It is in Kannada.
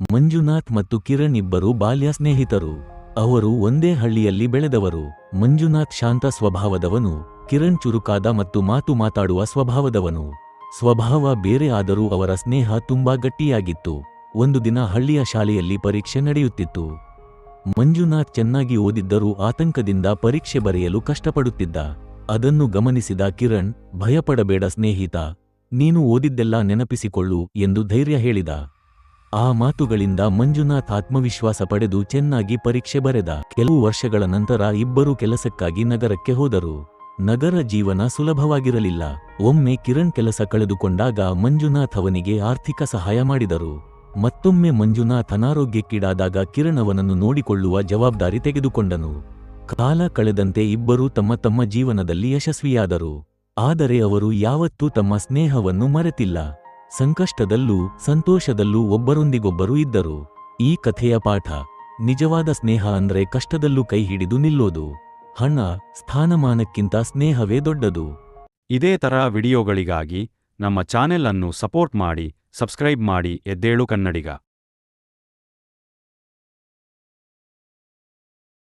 ಮಂಜುನಾಥ್ ಮತ್ತು ಕಿರಣ್ ಇಬ್ಬರು ಬಾಲ್ಯ ಸ್ನೇಹಿತರು. ಅವರು ಒಂದೇ ಹಳ್ಳಿಯಲ್ಲಿ ಬೆಳೆದವರು. ಮಂಜುನಾಥ್ ಶಾಂತ ಸ್ವಭಾವದವನು, ಕಿರಣ್ ಚುರುಕಾದ ಮತ್ತು ಮಾತು ಮಾತಾಡುವ ಸ್ವಭಾವದವನು. ಸ್ವಭಾವ ಬೇರೆ ಆದರೂ ಅವರ ಸ್ನೇಹ ತುಂಬಾ ಗಟ್ಟಿಯಾಗಿತ್ತು. ಒಂದು ದಿನ ಹಳ್ಳಿಯ ಶಾಲೆಯಲ್ಲಿ ಪರೀಕ್ಷೆ ನಡೆಯುತ್ತಿತ್ತು. ಮಂಜುನಾಥ್ ಚೆನ್ನಾಗಿ ಓದಿದ್ದರೂ ಆತಂಕದಿಂದ ಪರೀಕ್ಷೆ ಬರೆಯಲು ಕಷ್ಟಪಡುತ್ತಿದ್ದ. ಅದನ್ನು ಗಮನಿಸಿದ ಕಿರಣ್, ಭಯಪಡಬೇಡ ಸ್ನೇಹಿತ, ನೀನು ಓದಿದ್ದೆಲ್ಲ ನೆನಪಿಸಿಕೊಳ್ಳು ಎಂದು ಧೈರ್ಯ ಹೇಳಿದ. ಆ ಮಾತುಗಳಿಂದ ಮಂಜುನಾಥ್ ಆತ್ಮವಿಶ್ವಾಸ ಪಡೆದು ಚೆನ್ನಾಗಿ ಪರೀಕ್ಷೆ ಬರೆದ. ಕೆಲವು ವರ್ಷಗಳ ನಂತರ ಇಬ್ಬರು ಕೆಲಸಕ್ಕಾಗಿ ನಗರಕ್ಕೆ ಹೋದರು. ನಗರ ಜೀವನ ಸುಲಭವಾಗಿರಲಿಲ್ಲ. ಒಮ್ಮೆ ಕಿರಣ್ ಕೆಲಸ ಕಳೆದುಕೊಂಡಾಗ ಮಂಜುನಾಥ್ ಅವನಿಗೆ ಆರ್ಥಿಕ ಸಹಾಯ ಮಾಡಿದರು. ಮತ್ತೊಮ್ಮೆ ಮಂಜುನಾಥ್ ಅನಾರೋಗ್ಯಕ್ಕೀಡಾದಾಗ ಕಿರಣ್ ಅವನನ್ನು ನೋಡಿಕೊಳ್ಳುವ ಜವಾಬ್ದಾರಿ ತೆಗೆದುಕೊಂಡನು. ಕಾಲ ಕಳೆದಂತೆ ಇಬ್ಬರೂ ತಮ್ಮ ತಮ್ಮ ಜೀವನದಲ್ಲಿ ಯಶಸ್ವಿಯಾದರು. ಆದರೆ ಅವರು ಯಾವತ್ತೂ ತಮ್ಮ ಸ್ನೇಹವನ್ನು ಮರೆತಿಲ್ಲ. ಸಂಕಷ್ಟದಲ್ಲೂ ಸಂತೋಷದಲ್ಲೂ ಒಬ್ಬರೊಂದಿಗೊಬ್ಬರು ಇದ್ದರು. ಈ ಕಥೆಯ ಪಾಠ: ನಿಜವಾದ ಸ್ನೇಹ ಅಂದ್ರೆ ಕಷ್ಟದಲ್ಲೂ ಕೈ ಹಿಡಿದು ನಿಲ್ಲೋದು. ಹಣ, ಸ್ಥಾನಮಾನಕ್ಕಿಂತ ಸ್ನೇಹವೇ ದೊಡ್ಡದು. ಇದೇ ತರ ವಿಡಿಯೋಗಳಿಗಾಗಿ ನಮ್ಮ ಚಾನೆಲ್ ಅನ್ನು ಸಪೋರ್ಟ್ ಮಾಡಿ, ಸಬ್ಸ್ಕ್ರೈಬ್ ಮಾಡಿ. ಎದ್ದೇಳು ಕನ್ನಡಿಗ.